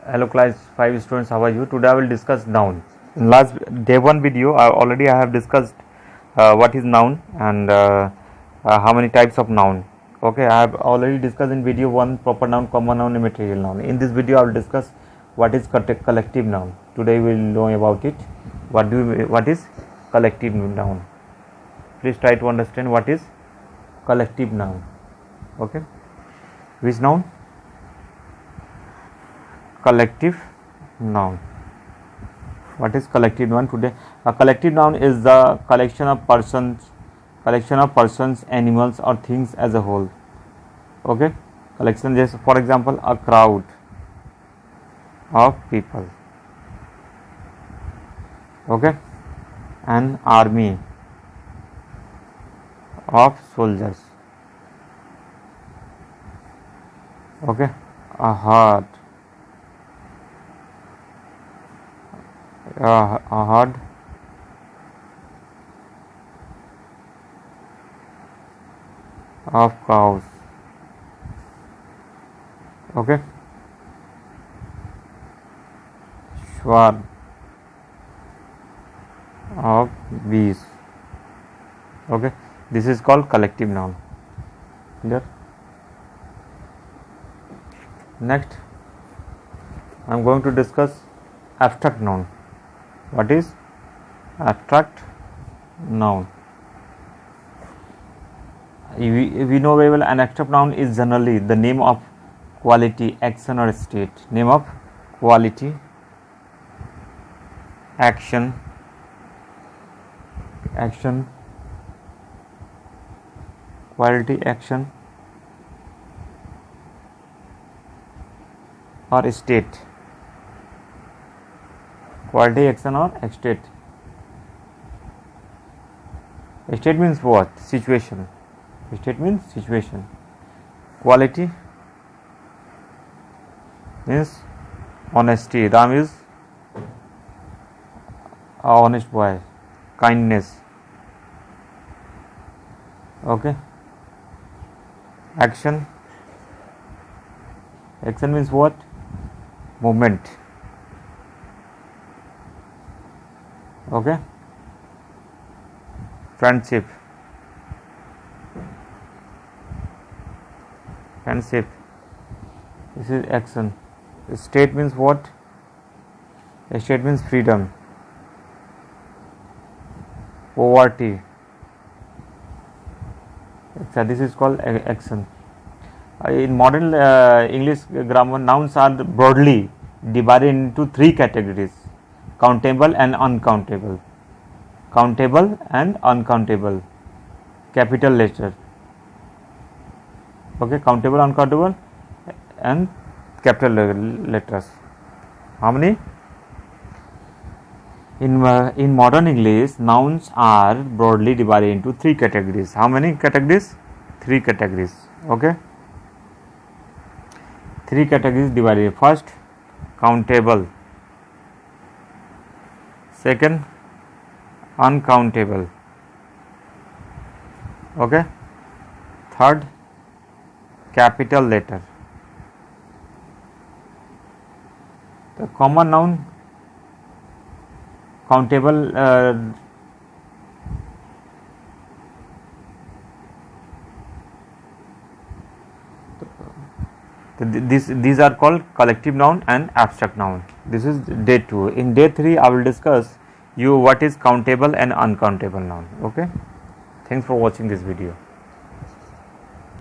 Hello class 5 students, how are you? Today I will discuss noun. In last day 1 video I have discussed what is noun and how many types of noun. Okay, I have already discussed in video 1 proper noun, common noun and material noun. In this video I will discuss what is collective noun. Today we will know about it. What is collective noun? Please try to understand what is collective noun. Okay, which noun? Collective noun. What is collective noun? Today a collective noun is the collection of persons, animals or things as a whole. Okay, collection, just for example, a crowd of people. Okay, an army of soldiers. Okay, a herd of cows. Okay, swarm of bees. Okay, this is called collective noun. Clear? Next I am going to discuss abstract noun. What is abstract noun? We know very well an abstract noun is generally the name of quality, action or state. Name of quality, action, quality, action or state. Quality, action or state. State means what? Situation. State means situation. Quality means honesty. Ram is a honest boy. Kindness. Okay. Action means what? Movement. Okay. Friendship. This is action. State means what? State means freedom, poverty. So this is called action. In modern English grammar, nouns are broadly divided into 3 categories: countable and uncountable. Countable and uncountable. Capital letter. Okay, countable, uncountable and capital letters. How many? In modern English, nouns are broadly divided into 3 categories. How many categories? 3 categories. Okay, 3 categories divided. First, countable. Second, uncountable. Okay. Third, capital letter. The common noun, countable, these are called collective noun and abstract noun. This is day 2. In day 3 I will discuss you what is countable and uncountable noun. Okay, thanks for watching this video.